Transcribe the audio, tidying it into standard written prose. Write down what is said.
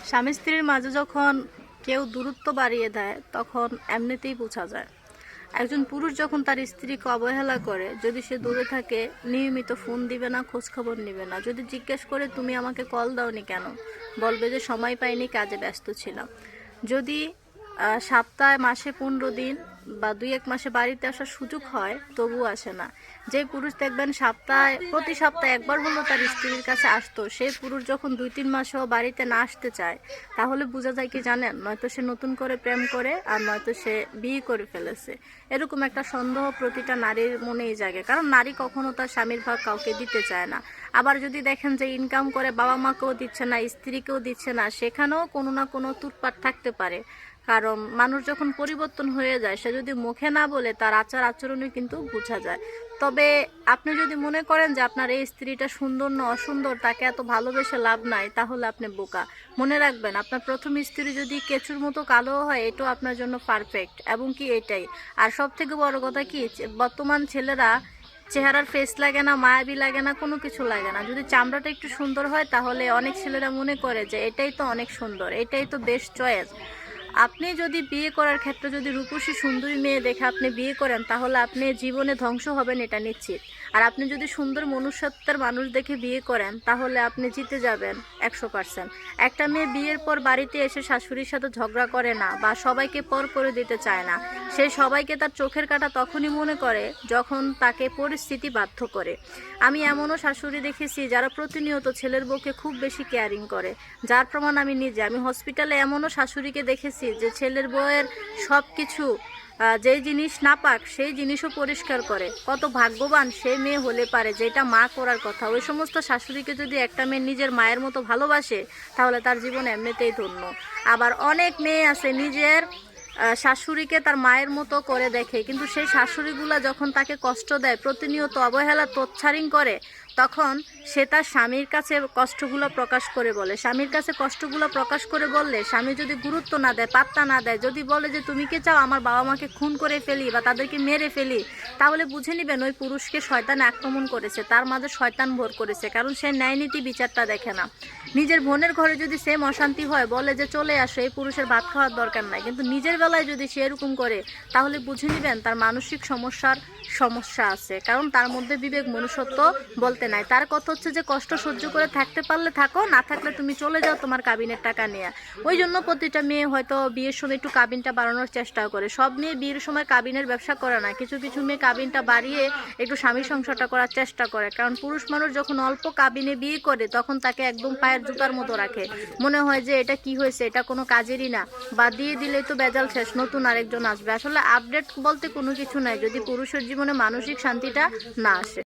স্বামী স্ত্রীর মাঝে যখন কেউ দূরত্ব বাড়িয়ে দেয় তখন এমনিতেই বোঝা যায়। একজন পুরুষ যখন তার স্ত্রীকে অবহেলা করে, যদি সে দূরে থাকে, নিয়মিত ফোন দিবে না, খোঁজখবর নেবে না, যদি জিজ্ঞেস করে তুমি আমাকে কল দাওনি কেন, বলবে যে সময় পাইনি, কাজে ব্যস্ত ছিলাম। যদি সপ্তাহে মাসে 15 দিন বা 2-1 মাসে বাড়িতে আসার সুযোগ হয়, তবুও আসে না। যে পুরুষ দেখবেন প্রতি সপ্তাহে একবার হলেও তার স্ত্রীর কাছে আসতো, সেই পুরুষ যখন 2-3 মাসেও বাড়িতে না আসতে চায়, তাহলে বোঝা যায় কি জানেন, নয়তো সে নতুন করে প্রেম করে, আর নয়তো সে বিয়ে করে ফেলেছে। এরকম একটা সন্দেহ প্রতিটা নারীর মনেই জাগে, কারণ নারী কখনো তার স্বামীর ভাগ কাউকে দিতে চায় না। আবার যদি দেখেন যে ইনকাম করে বাবা মাকেও দিচ্ছে না, স্ত্রীকেও দিচ্ছে না, সেখানেও কোনো না কোনো তুটপাট থাকতে পারে। কারণ মানুষ যখন পরিবর্তন হয়ে যায়, সে যদি মুখে না বলে, তার আচার আচরণে কিন্তু বোঝা যায়। তবে আপনি যদি মনে করেন যে আপনার এই স্ত্রীটা সুন্দর না অসুন্দর, তাকে এত ভালোবেসে লাভ নাই, তাহলে আপনি বোকা। মনে রাখবেন, আপনার প্রথম স্ত্রী যদি কেঁচুর মতো কালো হয়, এটাও আপনার জন্য পারফেক্ট, এবং কি এটাই। আর সব থেকে বড় কথা কি, বর্তমান ছেলেরা চেহারার ফেস লাগে না, মায়াবী লাগে না, কোনো কিছু লাগে না। যদি চামড়াটা একটু সুন্দর হয়, তাহলে অনেক ছেলেরা মনে করে যে এটাই তো অনেক সুন্দর, এটাই তো বেস্ট চয়েস। আপনি যদি বিয়ে করার ক্ষেত্রে যদি রূপসী সুন্দরী মেয়ে দেখে আপনি বিয়ে করেন, তাহলে আপনি জীবনে ধ্বংস হবেন, এটা নিশ্চিত। আর আপনি যদি সুন্দর মনুষ্যত্বের মানুষ দেখে বিয়ে করেন, তাহলে আপনি জিতে যাবেন 100%। একটা মেয়ে বিয়ের পর বাড়িতে এসে শাশুড়ির সাথে ঝগড়া করে না, বা সবাইকে পর করে দিতে চায় না। সে সবাইকে তার চোখের কাঁটা তখনই মনে করে যখন তাকে পরিস্থিতি বাধ্য করে। আমি এমনও শাশুড়ি দেখেছি যারা প্রতিনিয়ত ছেলের বউকে খুব বেশি কেয়ারিং করে, যার প্রমাণ আমি নিজে। আমি হসপিটালে এমনও শাশুড়িকে দেখেছি যে ছেলের বউয়ের সব কিছু, যেই জিনিস না পাক সেই জিনিসও পরিষ্কার করে। কত ভাগ্যবান সেই মেয়ে হলে পারে, যেটা মা করার কথা। ওই সমস্ত শাশুড়িকে যদি একটা মেয়ে নিজের মায়ের মতো ভালোবাসে, তাহলে তার জীবন এমনিতেই ধন্য। আবার অনেক মেয়ে আছে নিজের শাশুড়িকে তার মায়ের মতো করে দেখে, কিন্তু সেই শাশুড়িগুলা যখন তাকে কষ্ট দেয়, প্রতিনিয়ত অবহেলা তোচ্ছারিং করে, তখন সে তার স্বামীর কাছে কষ্টগুলো প্রকাশ করে বলে। স্বামীর কাছে কষ্টগুলো প্রকাশ করে বললে, স্বামী যদি গুরুত্ব না দেয়, পাত্তা না দেয়, যদি বলে যে তুমি কি চাও আমার বাবা মাকে খুন করে ফেলি বা তাদেরকে মেরে ফেলি, তাহলে বুঝে নেবেন ওই পুরুষকে শয়তান আক্রমণ করেছে, তার মাঝে শয়তান ভর করেছে। কারণ সে ন্যায় নীতি বিচারটা দেখে না। নিজের বোনের ঘরে যদি সেম অশান্তি হয়, বলে যে চলে আসো, এই পুরুষের ভাত খাওয়ার দরকার নাই, কিন্তু নিজের বেলায় যদি সে এরকম করে, তাহলে বুঝে নেবেন তার মানসিক সমস্যা আছে। কারণ তার মধ্যে বিবেক মনুষ্যত্ব বলতে নাই। তার কথা হচ্ছে যে কষ্ট সহ্য করে থাকতে পারলে থাকো, না থাকলে তুমি চলে যাও তোমার কাবিনের টাকা নিয়ে। ওই জন্য প্রতিটা মেয়ে হয়তো বিয়ের সময় একটু কাবিনটা বাড়ানোর চেষ্টা করে। সব মেয়ে বিয়ের সময় কাবিনের ব্যবসা করে না, কিছু কিছু মেয়ে কাবিনটা বাড়িয়ে একটু স্বামী সংসারটা করার চেষ্টা করে। কারণ পুরুষ মানুষ যখন অল্প কাবিনে বিয়ে করে, তখন তাকে একদম পায়ের জুতার মতো রাখে। মনে হয় যে এটা কি হয়েছে, এটা কোনো কাজেরই না, বা দিয়ে দিলেই তো বেজাল শেষ, নতুন আরেকজন আসবে। আসলে আপডেট বলতে কোনো কিছু নাই, যদি পুরুষের জীবনে মানসিক শান্তিটা না আসে।